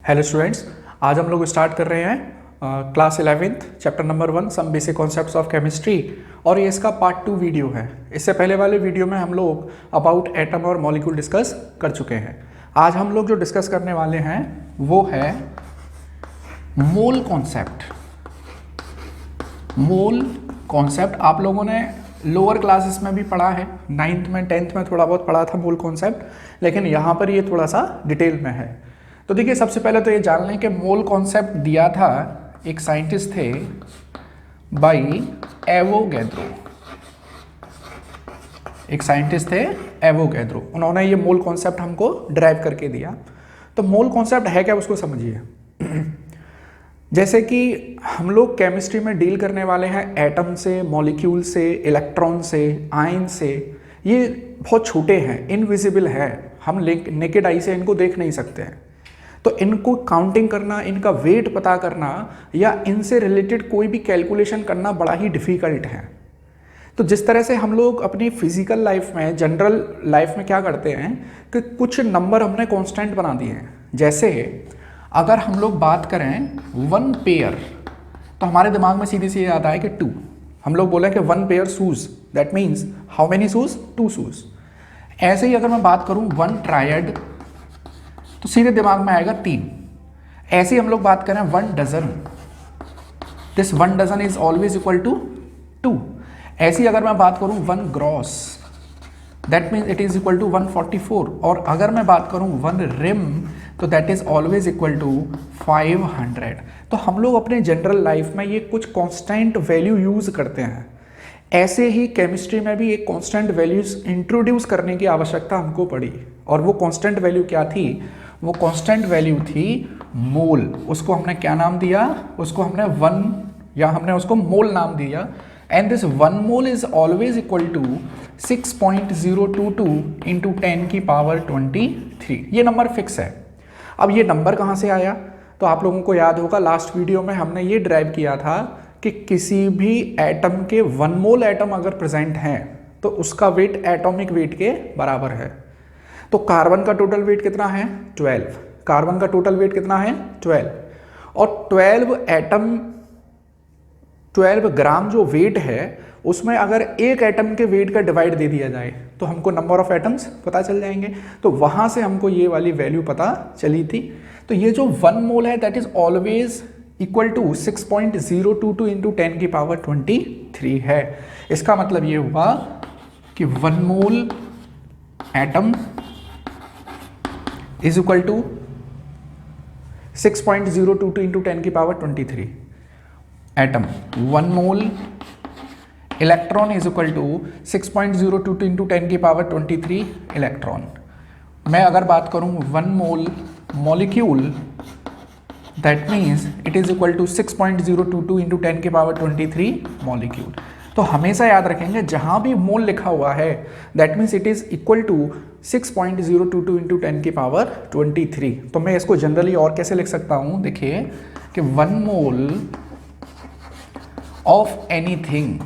Hello students, आज हम लोग स्टार्ट कर रहे हैं class 11th chapter number 1 some basic concepts of chemistry और ये इसका पार्ट 2 वीडियो है। इससे पहले वाले वीडियो में हम लोग अबाउट एटम और मॉलिक्यूल डिस्कस कर चुके हैं। आज हम लोग जो डिस्कस करने वाले हैं वो है मोल कॉन्सेप्ट। मोल कॉन्सेप्ट आप लोगों ने लोअर क्लासेस में भी पढ़ा है, 9th में 10th में थोड़ा बहुत पढ़ा था मोल कॉन्सेप्ट, लेकिन यहाँ पर ये थोड़ा सा डिटेल में है। तो देखिए, सबसे पहले तो ये जान लें कि मोल कॉन्सेप्ट दिया था एक साइंटिस्ट थे बाई एवोगैड्रो। एक साइंटिस्ट थे एवोगैड्रो, उन्होंने ये मोल कॉन्सेप्ट हमको ड्राइव करके दिया। तो मोल कॉन्सेप्ट है क्या, उसको समझिए। जैसे कि हम लोग केमिस्ट्री में डील करने वाले हैं एटम से, मॉलिक्यूल से, इलेक्ट्रॉन से, आयन से। ये बहुत छोटे हैं, इनविजिबल है, हम नेकेड आई से इनको देख नहीं सकते हैं। तो इनको काउंटिंग करना, इनका वेट पता करना या इनसे रिलेटेड कोई भी कैलकुलेशन करना बड़ा ही डिफ़िकल्ट है। तो जिस तरह से हम लोग अपनी फिजिकल लाइफ में, जनरल लाइफ में क्या करते हैं कि कुछ नंबर हमने कांस्टेंट बना दिए हैं। जैसे अगर हम लोग बात करें 1 पेयर, तो हमारे दिमाग में सीधे से याद आए कि 2। हम लोग बोले कि 1 pair shoes, that means how many shoes, 2 shoes. ऐसे ही अगर मैं बात करूं 1 ट्रायड, तो सीधे दिमाग में आएगा 3। ऐसे ही हम लोग बात करें 1 dozen, this 1 dozen is always equal to 2। ऐसे ही अगर मैं बात करूं 1 gross, that means it is equal to 144। और अगर मैं बात करूं 1 रिम, तो that is always equal to 500। तो हम लोग अपने जनरल लाइफ में ये कुछ कांस्टेंट वैल्यू यूज करते हैं। ऐसे ही केमिस्ट्री में भी एक कांस्टेंट वैल्यूज इंट्रोड्यूस करने की आवश्यकता हमको पड़ी। और वो कांस्टेंट वैल्यू क्या थी? वो कांस्टेंट वैल्यू थी मोल। उसको हमने क्या नाम दिया? उसको हमने 1 या हमने उसको मोल नाम दिया। And this 1 mole is always equal to 6.022 into 10 की पावर 23। ये नंबर फिक्स है। अब ये नंबर कहाँ से आया? तो आप लोगों को याद होगा लास्ट वीडियो में हमने ये ड्राइव किया था कि किसी भी एटम के 1 मोल एटम अगर प्रेजेंट हैं तो उसका वेट एटॉमिक वेट के बराबर है। तो कार्बन का टोटल वेट कितना है? 12। कार्बन का टोटल वेट कितना है? 12। और 12 ग्राम जो वेट है उसमें अगर एक एटम के वेट का डिवाइड दे दिया जाए तो हमको नंबर ऑफ एटम्स पता चल जाएंगे। तो वहां से हमको ये वाली वैल्यू पता चली थी। तो ये जो 1 मोल है that is always equal to 6.022 into 10 की पावर 23 है। इसका मतलब ये हुआ कि 1 mole atom is equal to 6.022 into 10 की power 23 atom. 1 mole electron is equal to 6.022 into 10 की पावर 23 इलेक्ट्रॉन। मैं अगर बात करूं 1 mole molecule, that means it is equal to 6.022 into 10 की पावर 23 मॉलिक्यूल। तो हमेशा याद रखेंगे जहां भी मोल लिखा हुआ है that means it is equal to 6.022 into 10 की पावर 23। तो मैं इसको जनरली और कैसे लिख सकता हूं? देखिए कि 1 mole of anything,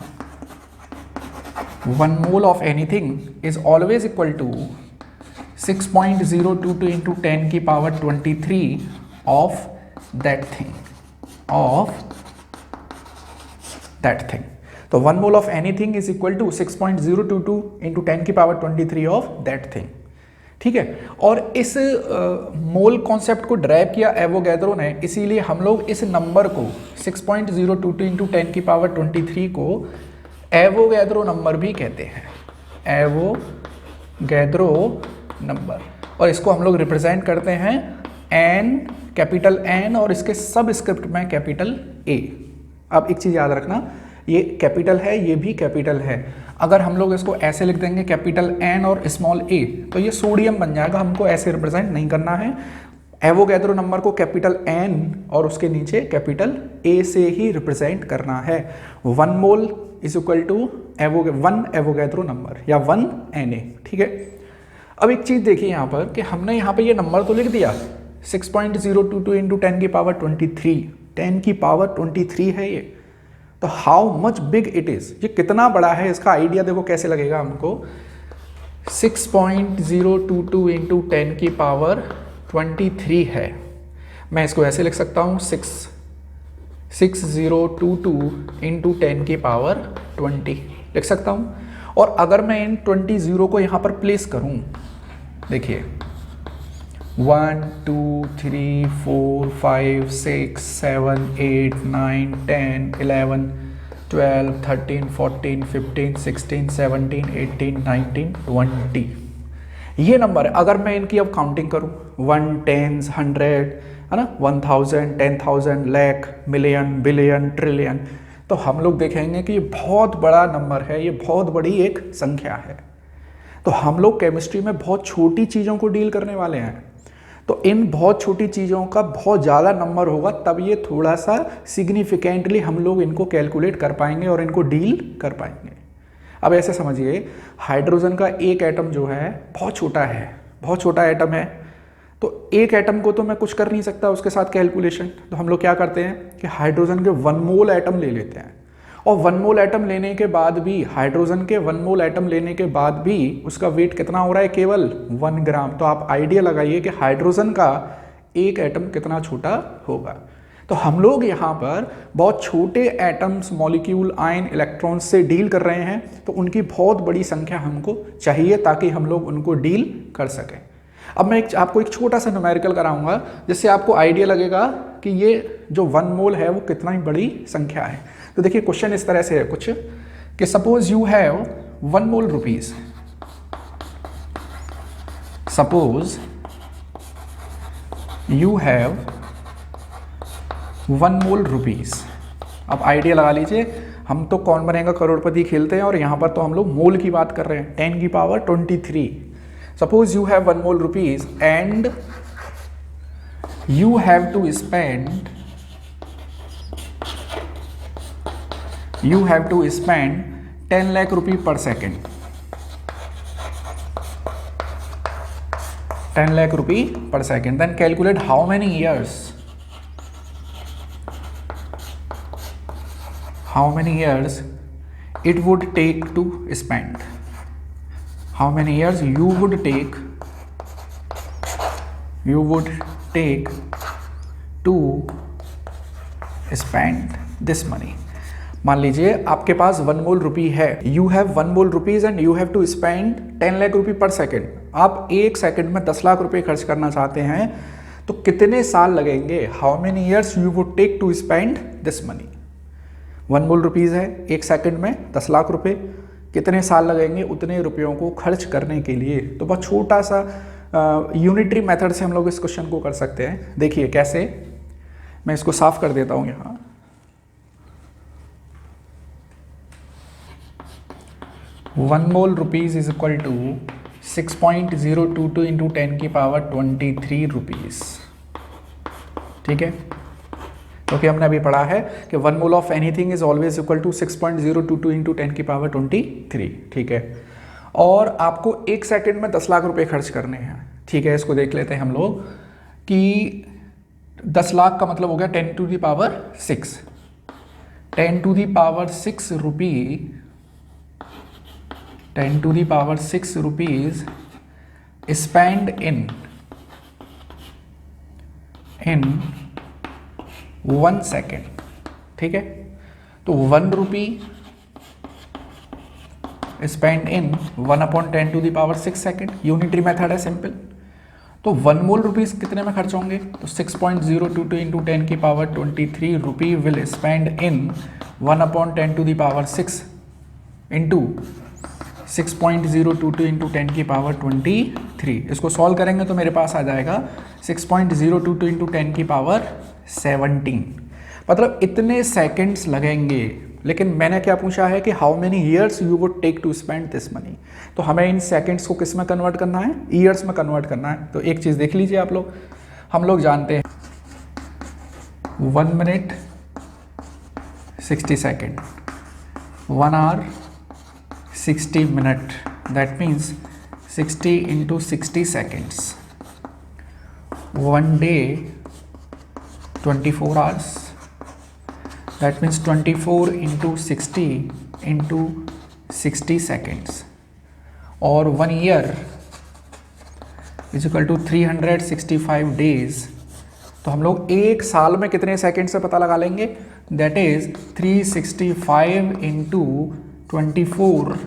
1 mole of anything is always equal to 6.022 into 10 की पावर 23 ऑफ that thing. तो 1 mole of anything is equal to 6.022 into 10 की पावर 23 ऑफ दैट थिंग। ठीक है। और इस मोल कॉन्सेप्ट को ड्राइव किया एवोगैड्रो ने, इसीलिए हम लोग इस नंबर को 6.022 इंटू 10 की पावर 23 को एवोगैड्रो नंबर भी कहते हैं, एवोगैड्रो नंबर। और इसको हम लोग रिप्रेजेंट करते हैं एन, कैपिटल एन, और इसके सब स्क्रिप्ट में कैपिटल ए। अब एक चीज़ याद रखना, ये कैपिटल है, ये भी कैपिटल है। अगर हम लोग इसको ऐसे लिख देंगे कैपिटल एन और स्मॉल ए, तो ये सोडियम बन जाएगा। हमको ऐसे रिप्रेजेंट नहीं करना है। एवोगैड्रो नंबर को कैपिटल एन और उसके नीचे कैपिटल ए से ही रिप्रेजेंट करना है। 1 mole is equal to 1 Avogadro number या 1 Na। ठीक है। अब एक चीज़ देखिए यहाँ पर कि हमने यहाँ पे ये नंबर तो लिख दिया 6.022 इंटू 10 की पावर 23, 10 की पावर 23 है ये। तो how much big it is, ये कितना बड़ा है, इसका आइडिया देखो कैसे लगेगा हमको। 6.022 इंटू 10 की पावर 23 है, मैं इसको ऐसे लिख सकता हूँ 6022 इंटू 10 की पावर 20 लिख सकता हूँ। और अगर मैं इन 20 जीरो को यहाँ पर प्लेस करूँ, देखिए 1 2 3 4 5 6 7 8 9 10 11 12 13 14 15 16 17 18 19 20 ये नंबर है। अगर मैं इनकी अब काउंटिंग करूं 1 10 100 है ना, 1000 10,000 लाख मिलियन बिलियन ट्रिलियन, तो हम लोग देखेंगे कि ये बहुत बड़ा नंबर है, ये बहुत बड़ी एक संख्या है। तो हम लोग केमिस्ट्री में बहुत छोटी चीज़ों को डील करने वाले हैं, तो इन बहुत छोटी चीज़ों का बहुत ज़्यादा नंबर होगा, तब ये थोड़ा सा सिग्निफिकेंटली हम लोग इनको कैलकुलेट कर पाएंगे और इनको डील कर पाएंगे। अब ऐसे समझिए, हाइड्रोजन का एक एटम जो है बहुत छोटा है, बहुत छोटा एटम है, तो एक एटम को तो मैं कुछ कर नहीं सकता उसके साथ कैलकुलेशन। तो हम लोग क्या करते हैं कि हाइड्रोजन के 1 मोल एटम ले लेते हैं, और 1 मोल एटम लेने के बाद भी, हाइड्रोजन के 1 मोल एटम लेने के बाद भी उसका वेट कितना हो रहा है, केवल 1 ग्राम। तो आप आइडिया लगाइए कि हाइड्रोजन का एक एटम कितना छोटा होगा। तो हम लोग यहाँ पर बहुत छोटे एटम्स, मॉलिक्यूल, आयन, इलेक्ट्रॉन्स से डील कर रहे हैं, तो उनकी बहुत बड़ी संख्या हमको चाहिए ताकि हम लोग उनको डील कर सकें। अब मैं आपको एक छोटा सा न्यूमेरिकल कराऊंगा जिससे आपको आइडिया लगेगा कि ये जो 1 मोल है वो कितना ही बड़ी संख्या है। तो देखिए क्वेश्चन इस तरह से है कुछ कि suppose you have 1 mole rupees, suppose you have 1 mole rupees. अब आइडिया लगा लीजिए, हम तो कौन बनेगा करोड़पति खेलते हैं और यहाँ पर तो हम लोग मोल की बात कर रहे हैं, 10 की power 23। Suppose you have 1 mole rupees and you have to spend 10 lakh rupee per second, 10 lakh rupee per second. Then calculate how many years it would take to spend, how many years you would take to spend this money. मान लीजिए आपके पास 1 mole rupee है, you have 1 mole rupees and you have to spend 10 lakh rupee per second. आप एक second में 10 लाख रुपए खर्च करना चाहते हैं, तो कितने साल लगेंगे, how many years you would take to spend this money. 1 mole rupees है, एक सेकेंड में 10 लाख रुपए, कितने साल लगेंगे उतने रुपयों को खर्च करने के लिए। तो बहुत छोटा सा यूनिटरी मेथड से हम लोग इस क्वेश्चन को कर सकते हैं। देखिए कैसे, मैं इसको साफ कर देता हूं यहाँ। One mole rupees is equal to 6.022 into 10 की पावर 23 रुपीज। ठीक है, क्योंकि हमने अभी पढ़ा है कि 1 mole of anything is always equal to 6.022 into 10 की पावर 23। ठीक है, और आपको एक सेकंड में 10 लाख रुपए खर्च करने हैं। ठीक है, इसको देख लेते हैं हम लोग कि 10 लाख का मतलब हो गया 10 to the power 6, 10 to the power 6 rupee, 10 to the power 6 rupees spend in 1 second. ठीक है, तो 1 rupee spend in 1/10 to the power 6 second. Unitary method है, सिंपल। तो 1 मोल रुपीज कितने में खर्च होंगे, तो 6.022 इंटू 10 की power 23 rupee will spend in 1/10 to the power 6 into 6.022 into 10 की पावर 23। इसको सॉल्व करेंगे तो मेरे पास आ जाएगा 6.022 इंटू 10 की पावर 17। मतलब इतने सेकेंड्स लगेंगे। लेकिन मैंने क्या पूछा है कि how many years you would take to spend this money. तो हमें इन सेकेंड्स को किस में कन्वर्ट करना है, ईयर्स में कन्वर्ट करना है। तो एक चीज़ देख लीजिए आप लोग, हम लोग जानते हैं 1 minute 60 second, 1 hour 60 minute, that means 60 into 60 seconds. 1 day 24 hours, that means 24 into 60 into 60 seconds, और 1 year is equal to 365 days तो हम लोग एक साल में कितने सेकंड से पता लगा लेंगे, दैट इज 365 इंटू 24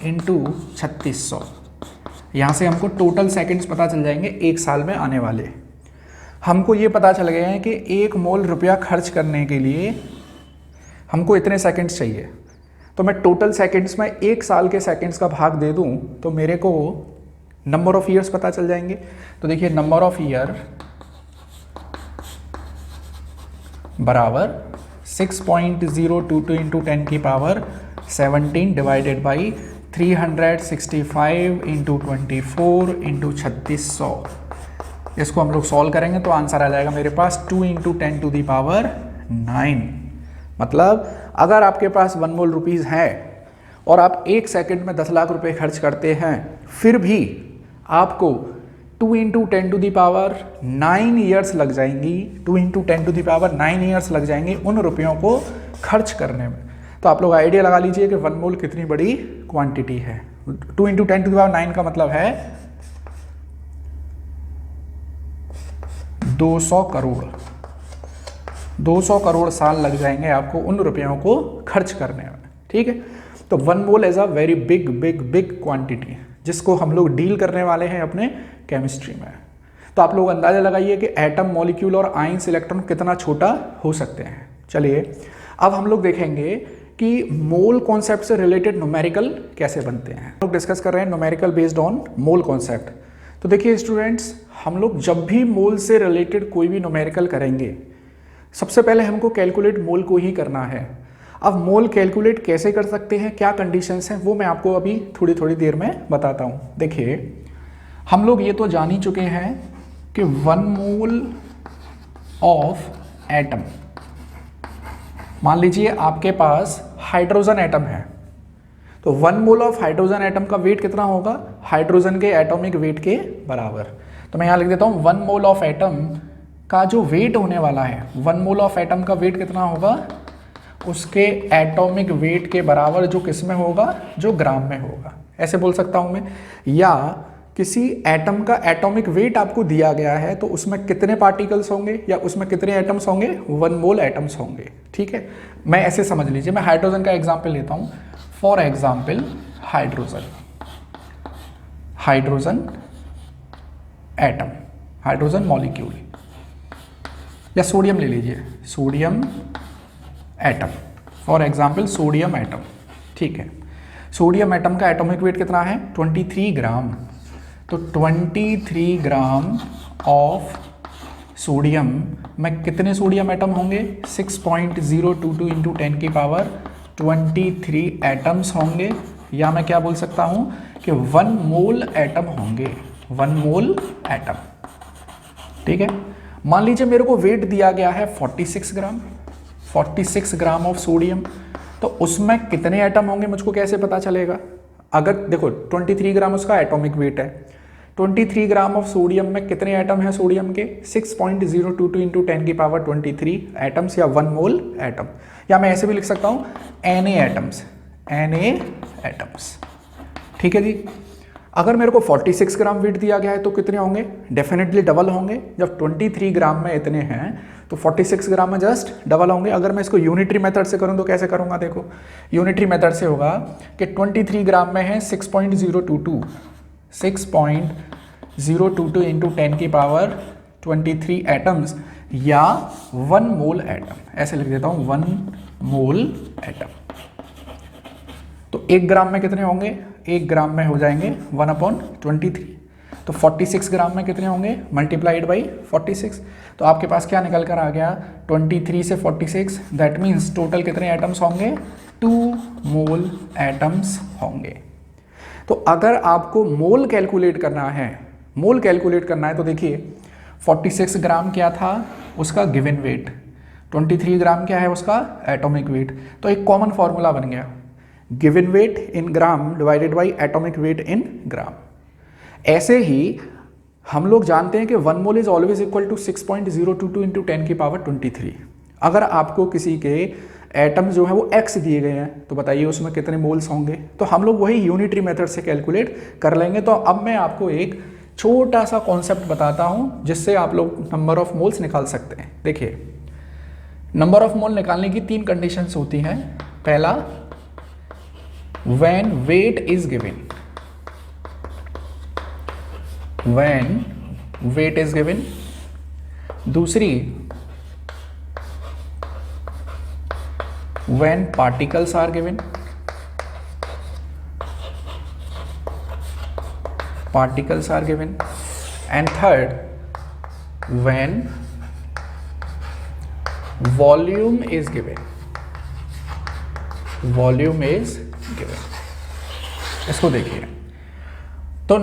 इंटू 3600। यहाँ से हमको टोटल सेकंड्स पता चल जाएंगे एक साल में आने वाले। हमको ये पता चल गया है कि 1 मोल रुपया खर्च करने के लिए हमको इतने सेकंड्स चाहिए। तो मैं टोटल सेकंड्स में एक साल के सेकंड्स का भाग दे दूं तो मेरे को नंबर ऑफ ईयर्स पता चल जाएंगे। तो देखिए नंबर ऑफ ईयर बराबर 6.022 इंटू 10 की power 17 divided by 365 into 24 into 3600। इसको हम लोग सॉल्व करेंगे तो आंसर आ जाएगा मेरे पास 2 इंटू 10 टू दी पावर 9। मतलब अगर आपके पास 1 मोल रुपीज़ है और आप एक सेकंड में 10 लाख रुपए खर्च करते हैं, फिर भी आपको 2 into 10 to the power 9 years लग जाएंगी। 2 into 10 to the power 9 years लग जाएंगे उन रुपयों को खर्च करने में। तो आप लोग आइडिया लगा लीजिए कि 1 मोल कितनी बड़ी क्वांटिटी है। 2 इंटू 10 टू दी पावर 9 का मतलब है 200 करोड़। 200 करोड़ साल लग जाएंगे आपको उन रुपयों को खर्च करने में। ठीक है, तो 1 mole is a very big big big quantity जिसको हम लोग डील करने वाले हैं अपने केमिस्ट्री में। तो आप लोग अंदाजा लगाइए कि एटम, मॉलिक्यूल और आयंस, इलेक्ट्रॉन कितना छोटा हो सकते हैं। चलिए अब हम लोग देखेंगे कि मोल कॉन्सेप्ट से रिलेटेड न्यूमेरिकल कैसे बनते हैं। हम लोग डिस्कस कर रहे हैं numerical based on mole concept. तो देखिए स्टूडेंट्स, हम लोग जब भी मोल से रिलेटेड कोई भी न्यूमेरिकल करेंगे, सबसे पहले हमको कैलकुलेट मोल को ही करना है। अब मोल कैलकुलेट कैसे कर सकते हैं, क्या कंडीशंस हैं, वो मैं आपको अभी थोड़ी देर में बताता हूँ। देखिए हम लोग ये तो जान ही चुके हैं कि 1 मोल ऑफ एटम, मान लीजिए आपके पास हाइड्रोजन एटम है, तो 1 मोल ऑफ हाइड्रोजन एटम का वेट कितना होगा, हाइड्रोजन के एटॉमिक वेट के बराबर। तो मैं यहाँ लिख देता हूँ 1 मोल ऑफ एटम का जो वेट होने वाला है, 1 मोल ऑफ एटम का वेट कितना होगा, उसके एटॉमिक वेट के बराबर, जो किस में होगा, जो ग्राम में होगा। ऐसे बोल सकता हूँ मैं। या किसी एटम का एटॉमिक वेट आपको दिया गया है तो उसमें कितने पार्टिकल्स होंगे या उसमें कितने एटम्स होंगे, 1 मोल एटम्स होंगे। ठीक है, मैं ऐसे समझ लीजिए, मैं हाइड्रोजन का एग्जाम्पल लेता हूँ। For example hydrogen atom, hydrogen molecule, या सोडियम ले लीजिए, sodium atom, for example sodium atom. ठीक है, सोडियम एटम का एटॉमिक वेट कितना है, 23 ग्राम। तो 23 ग्राम ऑफ सोडियम में कितने सोडियम एटम होंगे, 6.022 इंटू 10 की पावर 23 एटम्स होंगे। या मैं क्या बोल सकता हूँ कि 1 मोल एटम होंगे, 1 मोल एटम। ठीक है, मान लीजिए मेरे को वेट दिया गया है 46 ग्राम, 46 ग्राम ऑफ सोडियम, तो उसमें कितने एटम होंगे मुझको कैसे पता चलेगा। अगर देखो 23 ग्राम उसका एटॉमिक वेट है, 23 ग्राम ऑफ सोडियम में कितने एटम है सोडियम के, 6.022 इंटू 10 की पावर 23 एटम्स या 1 मोल एटम। या मैं ऐसे भी लिख सकता हूँ Na एटम्स, Na एटम्स। ठीक है जी, अगर मेरे को 46 ग्राम वेट दिया गया है तो कितने होंगे, डेफिनेटली डबल होंगे। जब 23 ग्राम में इतने हैं तो 46 ग्राम में जस्ट डबल होंगे। अगर मैं इसको यूनिटरी मेथड से करूं तो कैसे करूंगा, देखो यूनिटरी मेथड से होगा कि 23 ग्राम में है 6.022 इंटू 10 की पावर 23 एटम्स या 1 मोल एटम। ऐसे लिख देता हूं 1 मोल एटम। तो 1 ग्राम में कितने होंगे, 1 ग्राम में हो जाएंगे 1/23। तो 46 ग्राम में कितने होंगे, मल्टीप्लाइड बाई 46। तो आपके पास क्या निकल कर आ गया, 23 से 46, दैट मीन्स टोटल कितने एटम्स होंगे, 2 मोल एटम्स होंगे। तो अगर आपको मोल कैलकुलेट करना है, तो देखिए 46 ग्राम क्या था उसका गिवन वेट, 23 ग्राम क्या है उसका एटॉमिक वेट। तो एक कॉमन फॉर्मूला बन गया, given weight in gram divided by atomic weight in gram. ऐसे ही हम लोग जानते हैं कि 1 mole is always equal to 6.022 into 10 की पावर 23। अगर आपको किसी के एटम जो है वो x दिए गए हैं तो बताइए उसमें कितने मोल्स होंगे। तो हम लोग वही यूनिटरी मेथड से कैलकुलेट कर लेंगे। तो अब मैं आपको एक छोटा सा कॉन्सेप्ट बताता हूँ जिससे आप लोग नंबर ऑफ मोल्स निकाल सकते हैं। देखिए, नंबर ऑफ मोल निकालने की 3 कंडीशंस होती हैं। पहला, when weight is given, when weight is given. दूसरी, when particles are given, particles are given, and third, when volume is given, volume is given। इसको देखिए, तो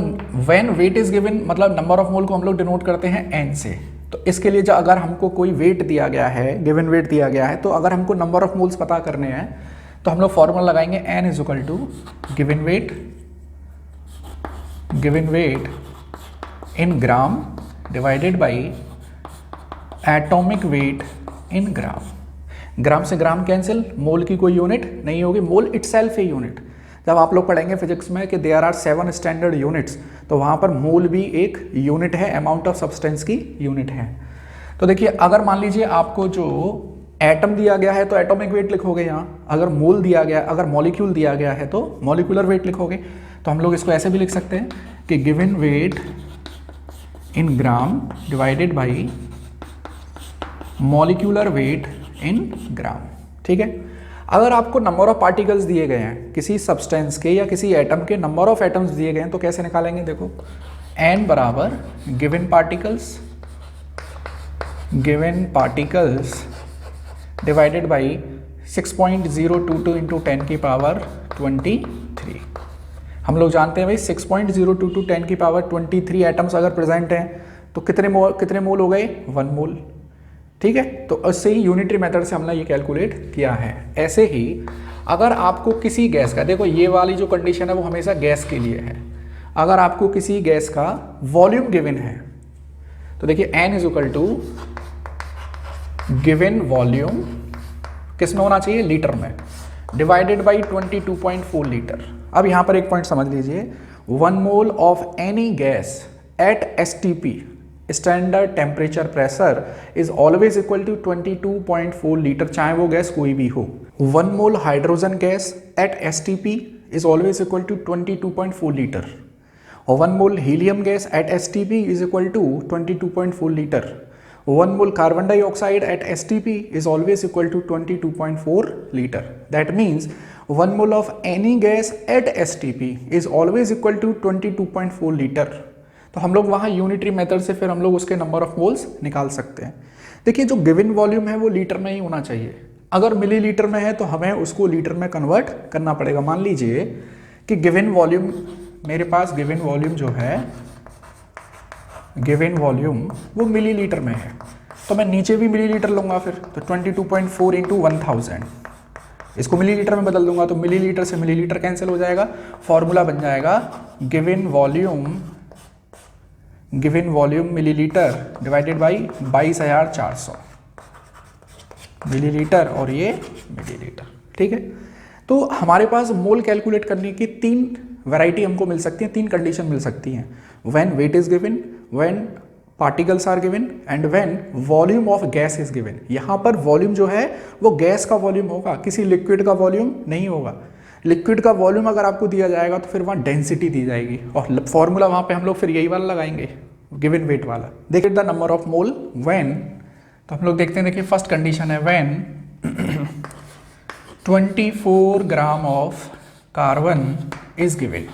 when weight is given मतलब नंबर ऑफ मोल को हम लोग डिनोट करते हैं n से। तो इसके लिए जो अगर हमको कोई वेट दिया गया है, गिवन वेट दिया गया है, तो अगर हमको नंबर ऑफ मोल्स पता करने हैं तो हम लोग फॉर्मूला लगाएंगे n is equal to given weight in gram divided by atomic weight in gram. Gram से ग्राम कैंसिल, मोल की कोई यूनिट नहीं होगी, मोल इटसेल्फ है यूनिट। जब आप लोग पढ़ेंगे फिजिक्स में कि देयर आर 7 स्टैंडर्ड यूनिट्स, तो वहाँ पर मोल भी एक यूनिट है, अमाउंट ऑफ सब्सटेंस की यूनिट है। तो देखिए, अगर मान लीजिए आपको जो एटम दिया गया है तो एटॉमिक वेट लिखोगे यहाँ, अगर मोल दिया गया, अगर मॉलिक्यूल दिया गया है तो मॉलिक्यूलर वेट लिखोगे। तो हम लोग इसको ऐसे भी लिख सकते हैं कि given weight in gram divided by molecular weight in gram. ठीक है। अगर आपको नंबर ऑफ पार्टिकल्स दिए गए हैं किसी सब्सटेंस के या किसी एटम के, नंबर ऑफ एटम्स दिए गए हैं, तो कैसे निकालेंगे? देखो, n बराबर given particles divided by 6.022 into 10 की पावर 23। हम लोग जानते हैं भाई 6.022 10 की पावर 23 एटम्स अगर प्रेजेंट हैं तो कितने मोल हो गए? 1 मोल। ठीक है। तो इससे ही यूनिटरी मेथड से हमने ये कैलकुलेट किया है। ऐसे ही अगर आपको किसी गैस का, देखो ये वाली जो कंडीशन है वो हमेशा गैस के लिए है, अगर आपको किसी गैस का वॉल्यूम गिवन है तो देखिए n is equal to given volume किस में होना चाहिए? लीटर में, डिवाइडेड बाई 22.4 लीटर। अब यहां पर एक पॉइंट समझ लीजिए, 1 mole of any gas at STP standard temperature pressure is always equal to 22.4 litre, चाहे वो गैस कोई भी हो। 1 mole hydrogen gas at STP is always equal to 22.4 litre, और 1 mole helium gas at STP is equal to 22.4 litre. 1 mole carbon dioxide at STP is always equal to 22.4 litre. That means 1 mole of any gas at STP is always equal to 22.4 litre. तो हम लोग वहाँ unitary method से फिर हम लोग उसके number of moles निकाल सकते हैं। देखिए, जो गिवन वॉल्यूम है वो लीटर में ही होना चाहिए। अगर मिलीलीटर में है तो हमें उसको लीटर में कन्वर्ट करना पड़ेगा। मान लीजिए कि गिवन वॉल्यूम, मेरे पास गिवन वॉल्यूम जो है, गिवन वॉल्यूम वो मिलीलीटर में है, तो मैं नीचे भी मिलीलीटर लूँगा फिर, तो 22.4 इंटू 1000 इसको मिलीलीटर में बदल दूंगा, तो मिलीलीटर से मिलीलीटर कैंसिल हो जाएगा। फॉर्मूला बन जाएगा given volume millilitre divided by 22,400 millilitre, और ये मिलीलीटर। ठीक है। तो हमारे पास मोल कैलकुलेट करने की 3 वैरायटी हमको मिल सकती हैं, 3 कंडीशन मिल सकती हैं। When weight is given, when particles are given, and when volume of gas is given. यहाँ पर वॉल्यूम जो है वो गैस का वॉल्यूम होगा, किसी लिक्विड का वॉल्यूम नहीं होगा। लिक्विड का वॉल्यूम अगर आपको दिया जाएगा तो फिर वहाँ डेंसिटी दी जाएगी, और फॉर्मूला वहाँ पे हम लोग फिर यही वाला लगाएंगे, गिवन वेट वाला। देखिए the number of mole when, तो हम लोग देखते हैं, देखिए फर्स्ट कंडीशन है when 24 gram of carbon is given,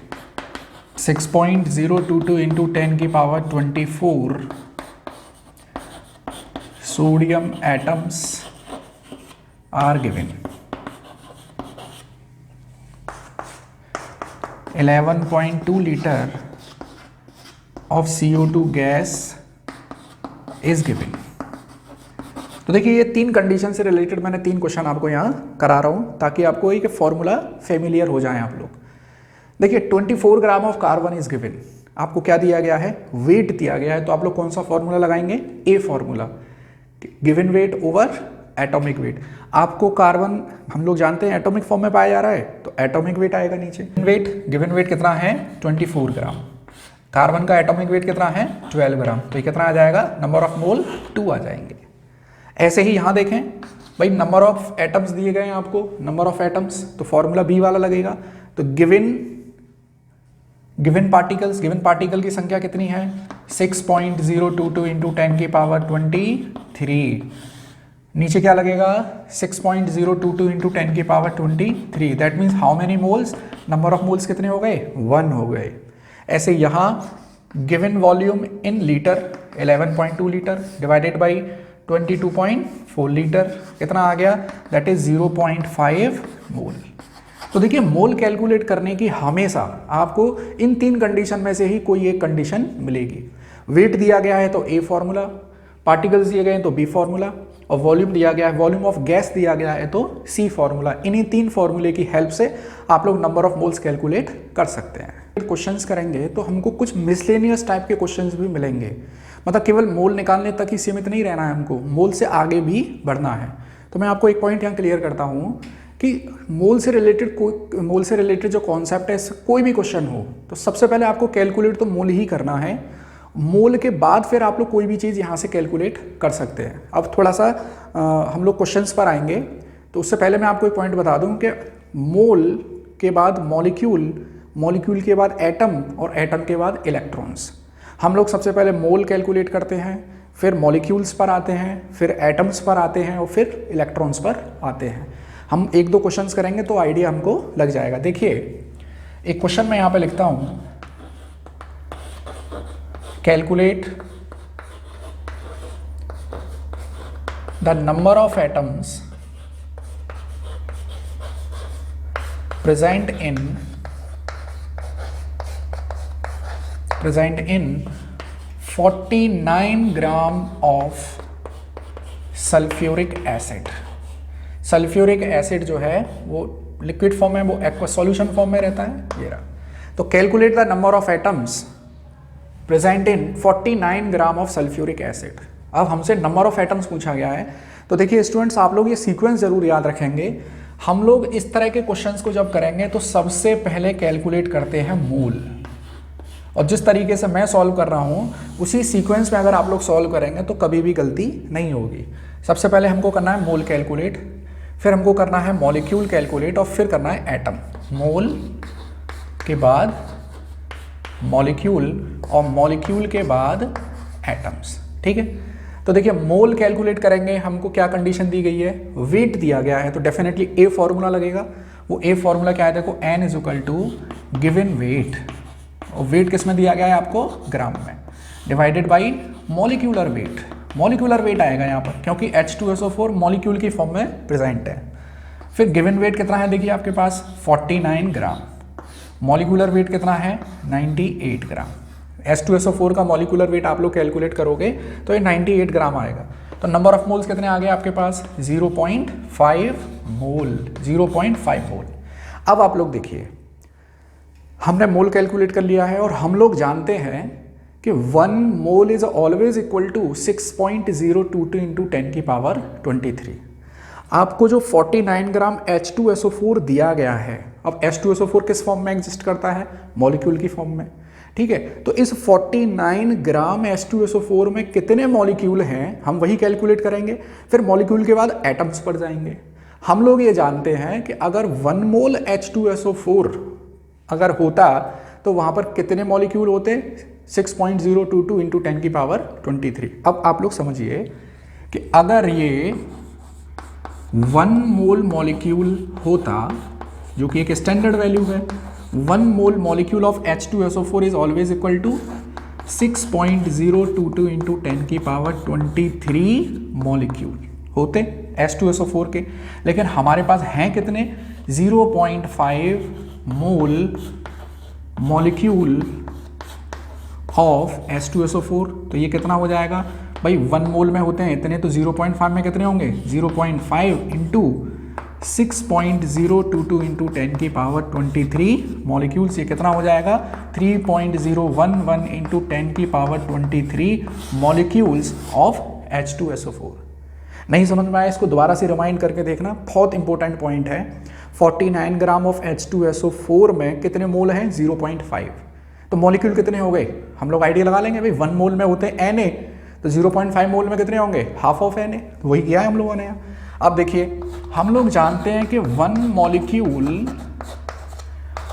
6.022 into 10 की power 24 sodium atoms are given, 11.2 litre of CO2 gas is given. तो देखिए ये 3 कंडीशन से रिलेटेड मैंने 3 क्वेश्चन आपको यहाँ करा रहा हूँ ताकि आपको एक फॉर्मूला फेमिलियर हो जाए आप लोग। देखिए 24 gram of carbon is given, आपको क्या दिया गया है? वेट दिया गया है, तो आप लोग कौन सा फॉर्मूला लगाएंगे? A formula, given weight over atomic weight. आपको कार्बन हम लोग जानते हैं एटॉमिक फॉर्म में पाया जा रहा है, तो एटॉमिक वेट आएगा नीचे। वेट, गिवन वेट कितना है? 24 ग्राम। कार्बन का एटॉमिक वेट कितना है 12 ग्राम, तो ये कितना आ जाएगा, नंबर ऑफ मोल 2 आ जाएंगे। ऐसे ही यहाँ देखें भाई, नंबर ऑफ एटम्स दिए गए हैं आपको, नंबर ऑफ एटम्स, तो फॉर्मूला बी वाला लगेगा। तो गिवन पार्टिकल की संख्या कितनी है 6.022 इंटू 10 की पावर 23। नीचे क्या लगेगा 6.022 इंटू 10 की power 23, that means how many moles, number of moles कितने हो गए 1 हो गए। ऐसे यहाँ given volume in litre 11.2 litre divided by 22.4 litre कितना आ गया, दैट इज 0.5 मोल। तो देखिए मोल कैलकुलेट करने की हमेशा आपको इन 3 कंडीशन में से ही कोई एक कंडीशन मिलेगी। वेट दिया गया है तो ए फॉर्मूला, पार्टिकल्स दिए गए हैं तो बी फॉर्मूला, और वॉल्यूम दिया गया है, वॉल्यूम ऑफ गैस दिया गया है तो सी फॉर्मूला। इन्हीं 3 फॉर्मूले की हेल्प से आप लोग नंबर ऑफ मोल्स कैलकुलेट कर सकते हैं। क्वेश्चंस करेंगे तो हमको कुछ मिसलेनियस टाइप के क्वेश्चंस भी मिलेंगे, मतलब केवल मोल निकालने तक ही सीमित नहीं रहना है, हमको मोल से आगे भी बढ़ना है। तो मैं आपको एक पॉइंट यहाँ क्लियर करता हूँ कि मोल से रिलेटेड जो कॉन्सेप्ट है, कोई भी क्वेश्चन हो तो सबसे पहले आपको कैलकुलेट तो मोल ही करना है। मोल के बाद फिर आप लोग कोई भी चीज़ यहाँ से कैलकुलेट कर सकते हैं। अब थोड़ा सा हम लोग क्वेश्चंस पर आएंगे, तो उससे पहले मैं आपको एक पॉइंट बता दूँ कि मोल के बाद मॉलिक्यूल, मॉलिक्यूल के बाद एटम, और एटम के बाद इलेक्ट्रॉन्स। हम लोग सबसे पहले मोल कैलकुलेट करते हैं, फिर मॉलिक्यूल्स पर आते हैं, फिर एटम्स पर आते हैं, और फिर इलेक्ट्रॉन्स पर आते हैं। हम 1-2 क्वेश्चंस करेंगे तो आइडिया हमको लग जाएगा। देखिए एक क्वेश्चन मैं यहाँ पे लिखता हूँ, calculate the number of atoms present in 49 gram of sulphuric acid. Sulphuric acid जो है वो लिक्विड फॉर्म में, वो एक्वा सॉल्यूशन फॉर्म में रहता है, ये रहा। तो calculate the number of atoms present in 49 gram of sulphuric acid. अब हमसे नंबर ऑफ एटम्स पूछा गया है, तो देखिए स्टूडेंट्स आप लोग ये सीक्वेंस जरूर याद रखेंगे। हम लोग इस तरह के क्वेश्चंस को जब करेंगे तो सबसे पहले कैलकुलेट करते हैं मोल, और जिस तरीके से मैं सॉल्व कर रहा हूँ उसी सीक्वेंस में अगर आप लोग सॉल्व करेंगे तो कभी भी गलती नहीं होगी। सबसे पहले हमको करना है मोल कैलकुलेट, फिर हमको करना है मॉलिक्यूल कैलकुलेट, और फिर करना है एटम। मोल के बाद मॉलिक्यूल, और मॉलिक्यूल के बाद एटम्स, ठीक है। तो देखिए मोल कैलकुलेट करेंगे, हमको क्या कंडीशन दी गई है, वेट दिया गया है, तो डेफिनेटली ए फॉर्मूला लगेगा। वो ए फॉर्मूला क्या है, देखो n is equal to given weight, और वेट किस में दिया गया है आपको, ग्राम में, divided by molecular weight. Molecular weight आएगा यहाँ पर क्योंकि H2SO4 मॉलिक्यूल की फॉर्म में प्रेजेंट है। फिर गिवन वेट कितना है, देखिए आपके पास 49 ग्राम, मॉलिक्यूलर वेट कितना है 98 ग्राम। H2SO4 का मॉलिक्यूलर वेट आप लोग कैलकुलेट करोगे तो ये 98 ग्राम आएगा। तो नंबर ऑफ मोल्स कितने आ गए आपके पास, 0.5 मोल, 0.5 मोल। अब आप लोग देखिए हमने मोल कैलकुलेट कर लिया है, और हम लोग जानते हैं कि 1 mole is always equal to 6.022 into 10 की पावर 23। आपको जो 49 ग्राम H2SO4 दिया गया है, अब H2SO4 किस फॉर्म में एग्जिस्ट करता है, मॉलिक्यूल की फॉर्म में, ठीक है। तो इस 49 ग्राम H2SO4 में कितने मॉलिक्यूल हैं हम वही कैलकुलेट करेंगे। फिर मॉलिक्यूल के बाद एटम्स पर जाएंगे। हम लोग ये जानते हैं कि अगर 1 मोल H2SO4 अगर होता तो वहाँ पर कितने मॉलिक्यूल होते, 6.022 इंटू 10 की पावर 23। अब आप लोग समझिए कि अगर ये 1 मोल मॉलिक्यूल होता, जो कि एक स्टैंडर्ड वैल्यू है, 1 mole molecule of H2SO4 is always equal to 6.022 into 10 की पावर 23 मॉलिक्यूल होते H2SO4 के। लेकिन हमारे पास हैं कितने, 0.5 मोल मॉलिक्यूल ऑफ H2SO4। तो ये कितना हो जाएगा भाई, 1 मोल में होते हैं इतने, तो 0.5 में कितने होंगे, 0.5 इंटू 6.022 इंटू 10 की पावर 23 मॉलिक्यूल्स। ये कितना हो जाएगा, 3.011 इंटू 10 की पावर 23 मॉलिक्यूल्स ऑफ H2SO4। नहीं समझ में आया, इसको दोबारा से रिमाइंड करके देखना, बहुत इंपॉर्टेंट पॉइंट है। 49 ग्राम ऑफ H2SO4 में कितने मोल हैं, 0.5। तो मॉलिक्यूल कितने हो गए, हम लोग आइडिया लगा लेंगे भाई 1 मोल में होते हैं Na, तो 0.5 मोल में कितने होंगे, हाफ ऑफ Na, तो वही किया है हम लोगों ने यहाँ। अब देखिए हम लोग जानते हैं कि 1 मॉलिक्यूल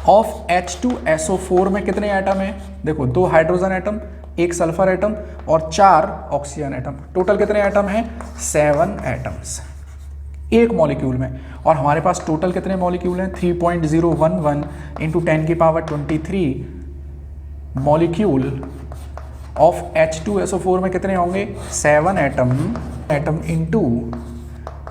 ऑफ H2SO4 में कितने एटम है, देखो 2 हाइड्रोजन एटम, 1 सल्फर एटम और 4 ऑक्सीजन एटम, टोटल कितने एटम हैं, 7 एटम्स एक मॉलिक्यूल में। और हमारे पास टोटल कितने मॉलिक्यूल हैं, 3.011 इंटू 10 की पावर 23 मॉलिक्यूल ऑफ H2SO4 में कितने होंगे, 7 atom into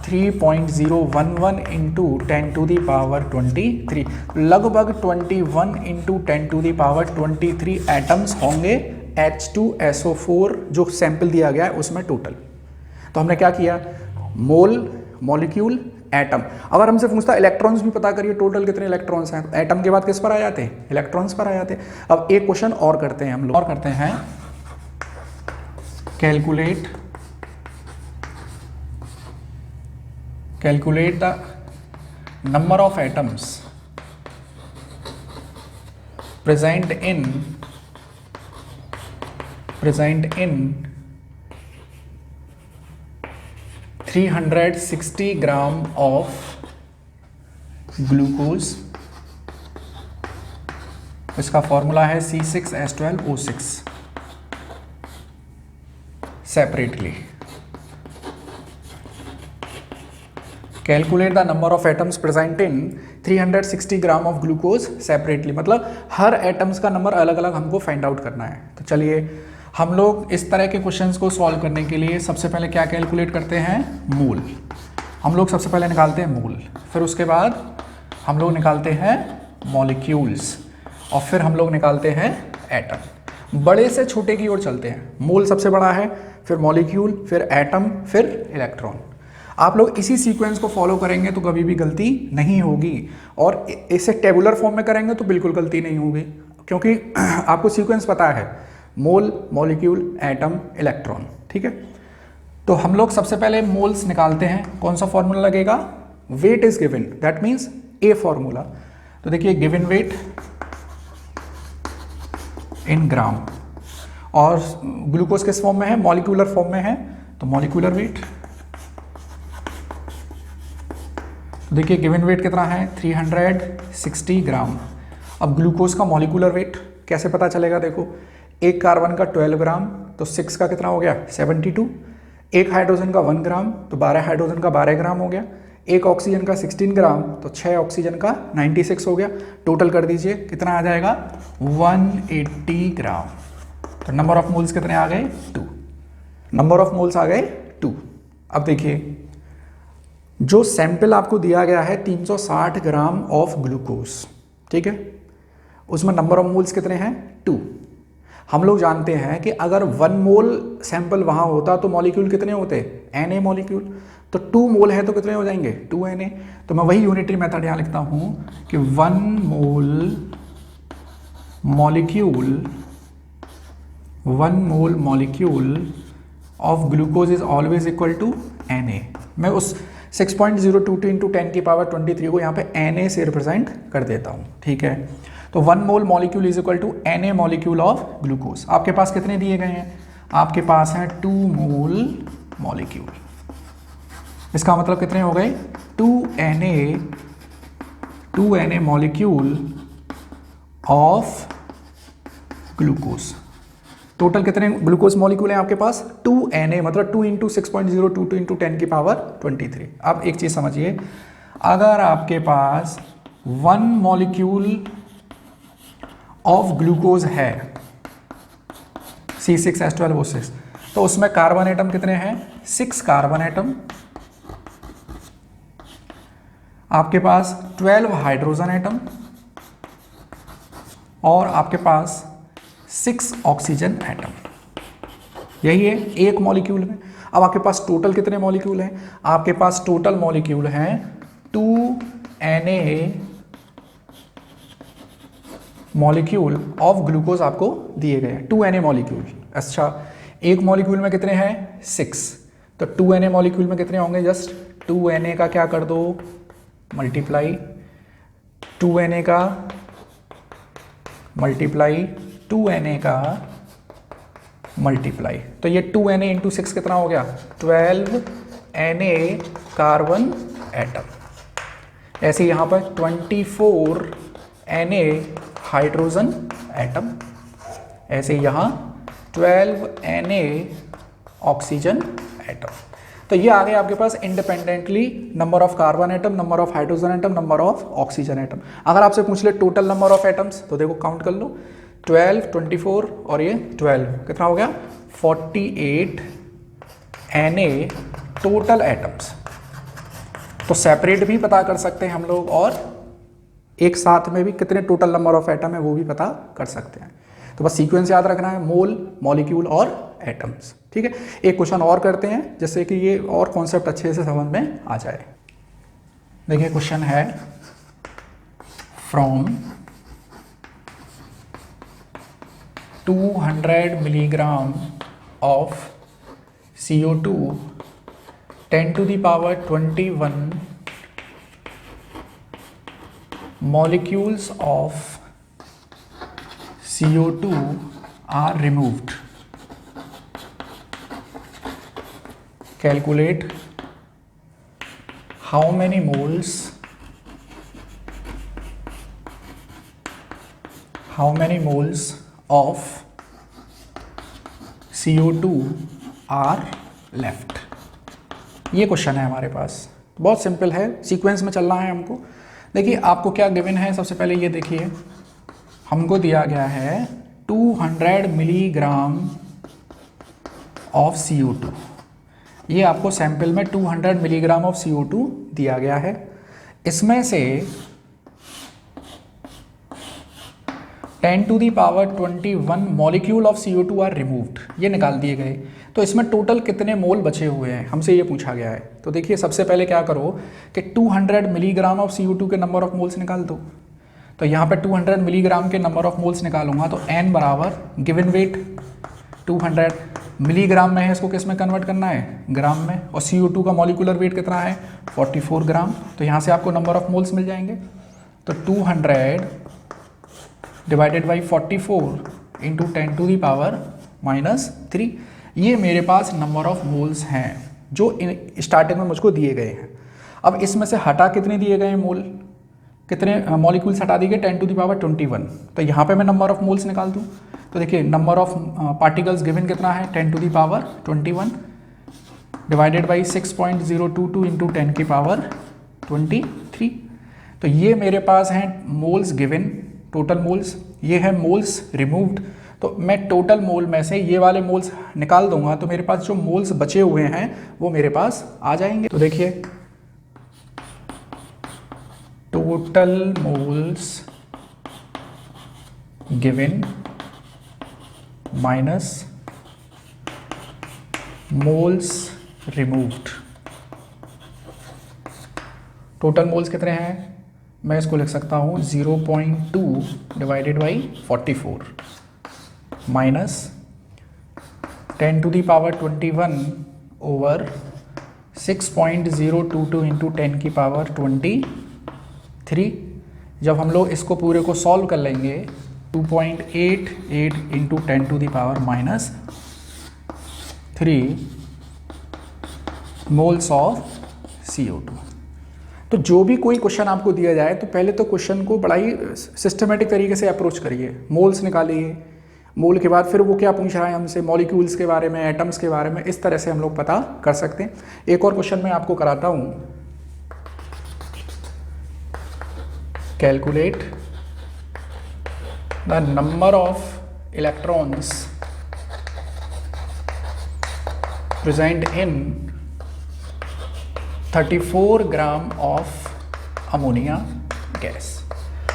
3.011 into 10 to the power 23, लगभग 21 into 10 to the power 23 atoms होंगे H2SO4 जो सैंपल दिया गया है उसमें टोटल। तो हमने क्या किया, मोल, मॉलिक्यूल, एटम। अगर हमसे पूछता इलेक्ट्रॉन्स भी पता करिए टोटल कितने इलेक्ट्रॉन्स हैं, तो एटम के बाद किस पर आ जाते हैं, इलेक्ट्रॉन्स पर आ जाते हैं। अब एक क्वेश्चन और करते हैं हम लोग, और करते हैं calculate the number of atoms present in 360 gram of glucose, इसका फॉर्मूला है C6H12O6 separately. Calculate the number of atoms present in 360 gram of glucose separately, मतलब हर एटम्स का नंबर अलग अलग हमको फाइंड आउट करना है। तो चलिए हम लोग इस तरह के क्वेश्चंस को सॉल्व करने के लिए सबसे पहले क्या कैलकुलेट करते हैं, मोल। हम लोग सबसे पहले निकालते हैं मोल, फिर उसके बाद हम लोग निकालते हैं मॉलिक्यूल्स और फिर हम लोग निकालते हैं एटम। बड़े से छोटे की ओर चलते हैं, मोल सबसे बड़ा है, फिर मॉलिक्यूल, फिर एटम, फिर इलेक्ट्रॉन। आप लोग इसी सीक्वेंस को फॉलो करेंगे तो कभी भी गलती नहीं होगी, और इसे टेबुलर फॉर्म में करेंगे तो बिल्कुल गलती नहीं होगी, क्योंकि आपको सीक्वेंस पता है, मोल, मॉलिक्यूल, एटम, इलेक्ट्रॉन। ठीक है, तो हम लोग सबसे पहले मोल्स निकालते हैं। कौन सा फॉर्मूला लगेगा, weight is given, that means a formula. तो देखिए गिवन वेट इन ग्राम, और ग्लूकोज किस फॉर्म में है, मॉलिक्यूलर फॉर्म में है, तो मॉलिक्यूलर वेट। तो देखिए गिवन वेट कितना है, 360 ग्राम। अब ग्लूकोज का मॉलिक्यूलर वेट कैसे पता चलेगा, देखो एक कार्बन का 12 ग्राम, तो 6 का कितना हो गया, 72। एक हाइड्रोजन का 1 ग्राम, तो 12 हाइड्रोजन का 12 ग्राम हो गया। एक ऑक्सीजन का 16 ग्राम, तो 6 ऑक्सीजन का 96 हो गया। टोटल कर दीजिए कितना आ जाएगा, 180 ग्राम। तो नंबर ऑफ मोल्स कितने आ गए, 2। नंबर ऑफ मोल्स आ गए 2। अब देखिए जो सैंपल आपको दिया गया है 360 ग्राम ऑफ ग्लूकोज, ठीक है, उसमें नंबर ऑफ मोल्स कितने हैं, 2। हम लोग जानते हैं कि अगर 1 मोल सैंपल वहाँ होता तो मॉलिक्यूल कितने होते, Na मॉलिक्यूल, तो 2 मोल है तो कितने हो जाएंगे, 2 Na। तो मैं वही यूनिटरी मेथड यहाँ लिखता हूँ कि 1 mole molecule of glucose is always equal to Na। मैं उस 6.022 इंटू 10 की पावर 23 को यहाँ पे Na से रिप्रेजेंट कर देता हूँ। ठीक है, तो 1 mole molecule is equal to Na molecule of glucose. आपके पास कितने दिए गए हैं, आपके पास है 2 मोल मॉलिक्यूल। इसका मतलब कितने हो गए, 2 Na molecule of glucose. Total कितने ग्लूकोज मॉलिक्यूल हैं आपके पास, 2 Na, मतलब 2 इंटू 6.022 इंटू 10 की पावर 23। अब एक चीज समझिए, अगर आपके पास 1 मॉलिक्यूल ऑफ ग्लूकोज है C6H12O6, तो उसमें कार्बन एटम कितने हैं, 6 कार्बन एटम। आपके पास 12 हाइड्रोजन एटम और आपके पास 6 ऑक्सीजन एटम। यही है एक मॉलिक्यूल में। अब आपके पास टोटल कितने मॉलिक्यूल हैं, आपके पास टोटल मॉलिक्यूल हैं 2 Na मॉलिक्यूल ऑफ ग्लूकोज आपको दिए गए हैं, 2 Na मॉलिक्यूल। अच्छा, एक मॉलिक्यूल में कितने हैं, 6, तो 2 Na मॉलिक्यूल में कितने होंगे, जस्ट 2 Na का क्या कर दो, मल्टीप्लाई 2 Na का मल्टीप्लाई 2Na का मल्टीप्लाई, तो ये 2Na इंटू 6 कितना हो गया 12Na कार्बन एटम। ऐसे यहाँ पर 24Na हाइड्रोजन एटम, ऐसे यहाँ 12Na ऑक्सीजन एटम। तो ये आ गए आपके पास independently number of carbon atom, number of hydrogen atom, number of oxygen atom. अगर आपसे पूछ ले टोटल नंबर ऑफ एटम्स तो देखो काउंट कर लो, 12, 24 और ये 12 कितना हो गया 48 Na टोटल एटम्स। तो सेपरेट भी पता कर सकते हैं हम लोग और एक साथ में भी कितने टोटल नंबर ऑफ एटम है वो भी पता कर सकते हैं। तो बस सीक्वेंस याद रखना है, मोल, मॉलिक्यूल और एटम्स। ठीक है, एक क्वेश्चन और करते हैं जिससे कि ये और कॉन्सेप्ट अच्छे से समझ में आ जाए। देखिए क्वेश्चन है, from 200 milligram of CO2 10 to the power 21 molecules of CO2 are removed. Calculate how many moles of CO2 are left। ये क्वेश्चन है हमारे पास, बहुत सिंपल है, सीक्वेंस में चलना है हमको। देखिए आपको क्या गिवन है, सबसे पहले ये देखिए हमको दिया गया है 200 मिलीग्राम ऑफ CO2। ये आपको सैंपल में 200 मिलीग्राम ऑफ CO2 दिया गया है। इसमें से 10 to the power 21 molecule of CO2 are removed, ये निकाल दिए गए। तो इसमें टोटल कितने मोल बचे हुए हैं हमसे ये पूछा गया है। तो देखिए सबसे पहले क्या करो कि 200 मिलीग्राम ऑफ CO2 के नंबर ऑफ मोल्स निकाल दो। तो यहाँ पे 200 मिलीग्राम के नंबर ऑफ मोल्स निकालूंगा तो n बराबर गिवन वेट 200 मिलीग्राम में है, इसको किस में कन्वर्ट करना है ग्राम में, और CO2 का मॉलिक्यूलर वेट कितना है 44 ग्राम। तो यहाँ से आपको नंबर ऑफ मोल्स मिल जाएंगे। तो 200 divided by 44 into 10 to the power -3, ये मेरे पास नंबर ऑफ मोल्स हैं जो स्टार्टिंग में मुझको दिए गए हैं। अब इसमें से हटा कितने दिए गए हैं मोल, कितने मॉलिक्यूल्स हटा दिए गए 10 to the power 21। तो यहाँ पे मैं नंबर ऑफ मोल्स निकाल दूँ तो देखिए नंबर ऑफ पार्टिकल्स गिवन कितना है 10 to the power 21 divided by 6.022 into 10 की पावर 23। तो ये मेरे पास हैं मोल्स गिवन, टोटल मोल्स, ये है मोल्स रिमूव्ड। तो मैं टोटल मोल में से ये वाले मोल्स निकाल दूंगा तो मेरे पास जो मोल्स बचे हुए हैं वो मेरे पास आ जाएंगे। तो देखिए total moles given minus moles removed, total moles कितने हैं, मैं इसको लिख सकता हूँ 0.2 divided by 44 minus 10 to the power 21 over 6.022 into 10 की पावर 23। जब हम लोग इसको पूरे को सॉल्व कर लेंगे 2.88 into 10 to the power -3 moles of CO2। तो जो भी कोई क्वेश्चन आपको दिया जाए तो पहले तो क्वेश्चन को बड़ा ही सिस्टमेटिक तरीके से अप्रोच करिए, मोल्स निकालिए, मोल के बाद फिर वो क्या पूछ रहा है हमसे मॉलिक्यूल्स के बारे में, एटम्स के बारे में, इस तरह से हम लोग पता कर सकते हैं। एक और क्वेश्चन मैं आपको कराता हूँ, calculate the number of electrons present in 34 gram of ammonia gas.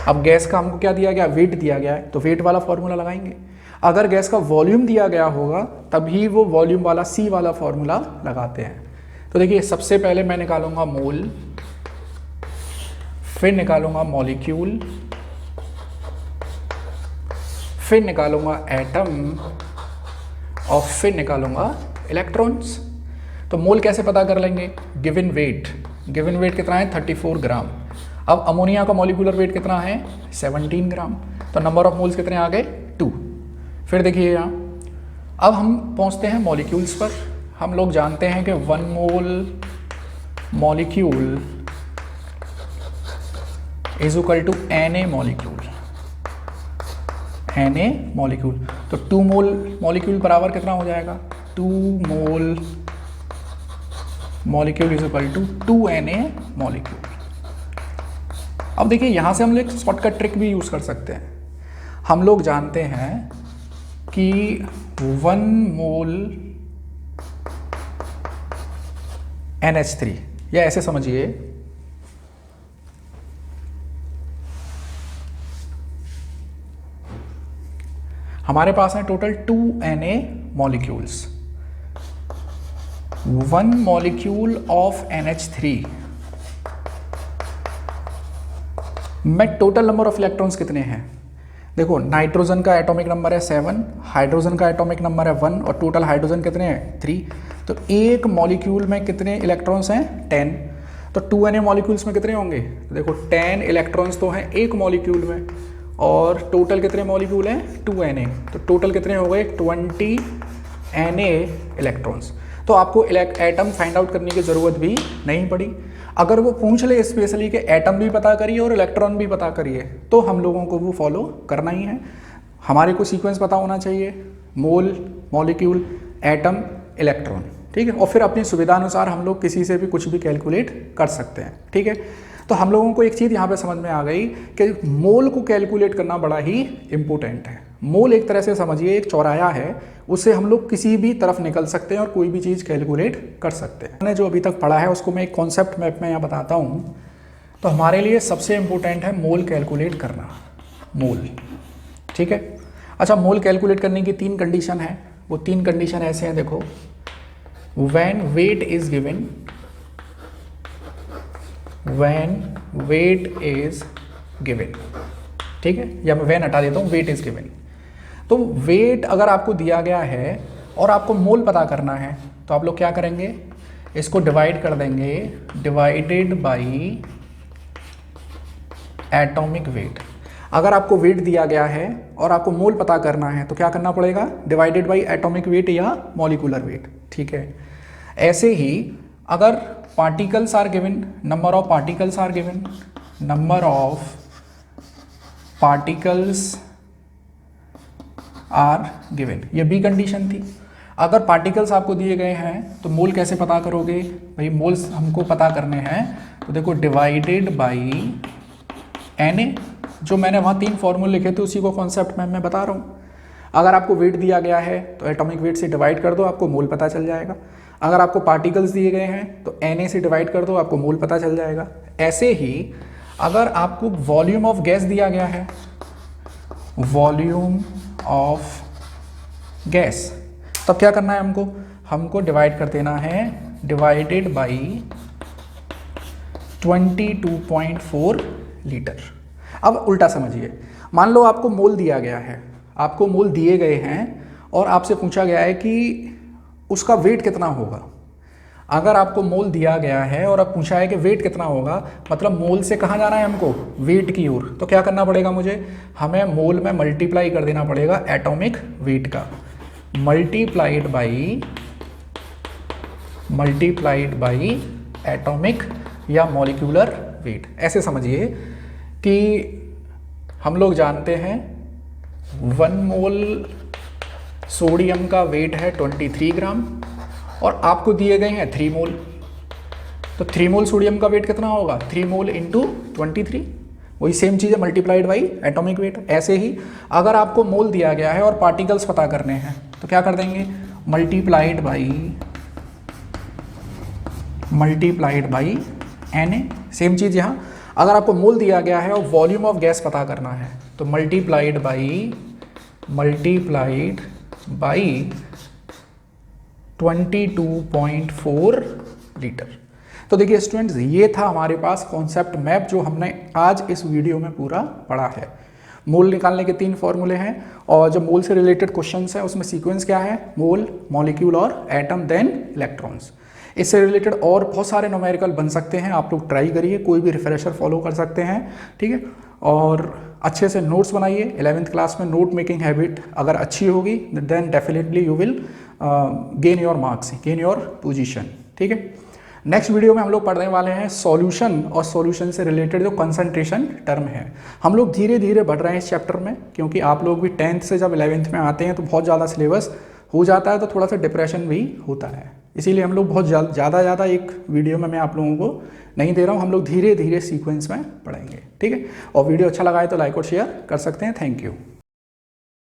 अब गैस का हमको क्या दिया गया, वेट दिया गया है, तो वेट वाला फॉर्मूला लगाएंगे। अगर गैस का वॉल्यूम दिया गया होगा तभी वो वॉल्यूम वाला C वाला फॉर्मूला लगाते हैं। तो देखिए सबसे पहले मैं निकालूंगा मोल, फिर निकालूंगा मॉलिक्यूल, फिर निकालूंगा एटम और फिर निकालूंगा इलेक्ट्रॉन्स। तो मोल कैसे पता कर लेंगे, गिवन वेट, गिवन वेट कितना है 34 ग्राम। अब अमोनिया का मॉलिक्यूलर वेट कितना है 17 ग्राम। तो नंबर ऑफ मोल्स कितने आ गए 2। फिर देखिए यहाँ, अब हम पहुँचते हैं मॉलिक्यूल्स पर। हम लोग जानते हैं कि 1 mole molecule is equal to Na molecule, Na molecule. तो 2 मोल मॉलिक्यूल बराबर कितना हो जाएगा, 2 mole molecule is equal to 2 Na molecule. अब देखिए यहाँ से हम लोग शॉर्टकट ट्रिक भी यूज़ कर सकते हैं। हम लोग जानते हैं कि 1 मोल NH3, या ऐसे समझिए हमारे पास है total 2 Na molecules. 1 molecule of NH3 में टोटल नंबर ऑफ इलेक्ट्रॉन्स कितने हैं। देखो नाइट्रोजन का एटॉमिक नंबर है 7, हाइड्रोजन का एटॉमिक नंबर है 1 और टोटल हाइड्रोजन कितने हैं 3। तो एक मॉलिक्यूल में कितने इलेक्ट्रॉन्स हैं 10। तो 2 Na मॉलिक्यूल्स में कितने होंगे, तो देखो 10 इलेक्ट्रॉन्स तो हैं एक मॉलिक्यूल में, और टोटल कितने मॉलिक्यूल हैं 2 Na। तो टोटल कितने हो गए 20 Na इलेक्ट्रॉन्स। तो आपको एटम फाइंड आउट करने की ज़रूरत भी नहीं पड़ी। अगर वो पूछ ले स्पेशली कि एटम भी पता करिए और इलेक्ट्रॉन भी पता करिए, तो हम लोगों को वो फॉलो करना ही है। हमारे को सीक्वेंस पता होना चाहिए, मोल, मॉलिक्यूल, एटम, इलेक्ट्रॉन, ठीक है। और फिर अपनी सुविधा अनुसार हम लोग किसी से भी कुछ भी कैलकुलेट कर सकते हैं, ठीक है। तो हम लोगों को एक चीज़ यहाँ पे समझ में आ गई कि मोल को कैलकुलेट करना बड़ा ही इम्पोर्टेंट है। मोल एक तरह से समझिए एक चौराया है, उससे हम लोग किसी भी तरफ निकल सकते हैं और कोई भी चीज़ कैलकुलेट कर सकते हैं। मैंने जो अभी तक पढ़ा है उसको मैं एक कॉन्सेप्ट मैप में यहाँ बताता हूँ। तो हमारे लिए सबसे इम्पोर्टेंट है मोल कैलकुलेट करना, मोल, ठीक है। अच्छा, मोल कैलकुलेट करने की 3 कंडीशन है। वो 3 कंडीशन ऐसे हैं, देखो, when weight is given, when weight is given, ठीक है, या मैं व्हेन हटा देता हूँ, वेट इज गिवन। तो वेट अगर आपको दिया गया है और आपको मोल पता करना है, तो आप लोग क्या करेंगे, इसको डिवाइड कर देंगे, डिवाइडेड बाई एटॉमिक वेट। अगर आपको वेट दिया गया है और आपको मोल पता करना है तो क्या करना पड़ेगा, डिवाइडेड बाई एटॉमिक वेट या मॉलिक्यूलर वेट, ठीक है। ऐसे ही अगर particles are given, number of particles are given, number of particles are given, ये बी कंडीशन थी। अगर पार्टिकल्स आपको दिए गए हैं तो मोल कैसे पता करोगे, भाई मोल्स हमको पता करने हैं, तो देखो डिवाइडेड बाई Na, जो मैंने वहाँ 3 फॉर्मूले लिखे थे उसी को कॉन्सेप्ट में मैं बता रहा हूँ। अगर आपको वेट दिया गया है तो एटॉमिक वेट से डिवाइड कर दो, आपको मोल पता चल जाएगा। अगर आपको पार्टिकल्स दिए गए हैं तो Na से डिवाइड कर दो, आपको मोल पता चल जाएगा। ऐसे ही अगर आपको वॉल्यूम ऑफ गैस दिया गया है, वॉल्यूम ऑफ गैस, तब क्या करना है हमको डिवाइड कर देना है, डिवाइडेड बाई 22.4 लीटर। अब उल्टा समझिए, मान लो आपको मोल दिया गया है, आपको मोल दिए गए हैं और आपसे पूछा गया है कि उसका वेट कितना होगा। अगर आपको मोल दिया गया है और अब पूछा है कि वेट कितना होगा, मतलब मोल से कहाँ जाना है हमको, वेट की ओर, तो क्या करना पड़ेगा मुझे, हमें मोल में मल्टीप्लाई कर देना पड़ेगा एटॉमिक वेट का, मल्टीप्लाइड बाई एटॉमिक या मॉलिक्यूलर वेट। ऐसे समझिए कि हम लोग जानते हैं 1 मोल सोडियम का वेट है 23 ग्राम और आपको दिए गए हैं 3 मोल, तो 3 मोल सोडियम का वेट कितना होगा, 3 मोल इंटू 23, वही सेम चीज़ है, मल्टीप्लाइड बाई एटॉमिक वेट। ऐसे ही अगर आपको मोल दिया गया है और पार्टिकल्स पता करने हैं तो क्या कर देंगे, मल्टीप्लाइड बाई Na। सेम चीज़ यहाँ, अगर आपको मोल दिया गया है और वॉल्यूम ऑफ गैस पता करना है तो मल्टीप्लाइड बाई 22.4 लीटर। तो देखिए स्टूडेंट्स, ये था हमारे पास कॉन्सेप्ट मैप जो हमने आज इस वीडियो में पूरा पढ़ा है। मोल निकालने के 3 फॉर्मूले हैं और जो मोल से रिलेटेड क्वेश्चंस हैं उसमें सीक्वेंस क्या है, मोल, मॉलिक्यूल और एटम, देन इलेक्ट्रॉन्स। इससे रिलेटेड और बहुत सारे न्यूमेरिकल बन सकते हैं, आप लोग ट्राई करिए, कोई भी रिफ्रेशर फॉलो कर सकते हैं, ठीक है। और अच्छे से नोट्स बनाइए। 11th क्लास में नोट मेकिंग हैबिट अगर अच्छी होगी then definitely you will gain your marks, gain your position. ठीक है, नेक्स्ट वीडियो में हम लोग पढ़ने वाले हैं सॉल्यूशन, और सॉल्यूशन से रिलेटेड जो कंसंट्रेशन टर्म है। हम लोग धीरे धीरे बढ़ रहे हैं इस चैप्टर में, क्योंकि आप लोग भी 10th से जब 11th में आते हैं तो बहुत ज़्यादा सिलेबस हो जाता है, तो थोड़ा सा डिप्रेशन भी होता है। इसीलिए हम लोग बहुत ज़्यादा एक वीडियो में मैं आप लोगों को नहीं दे रहा हूँ, हम लोग धीरे धीरे सीक्वेंस में पढ़ेंगे। ठीक है, और वीडियो अच्छा लगा है तो लाइक और शेयर कर सकते हैं। Thank you.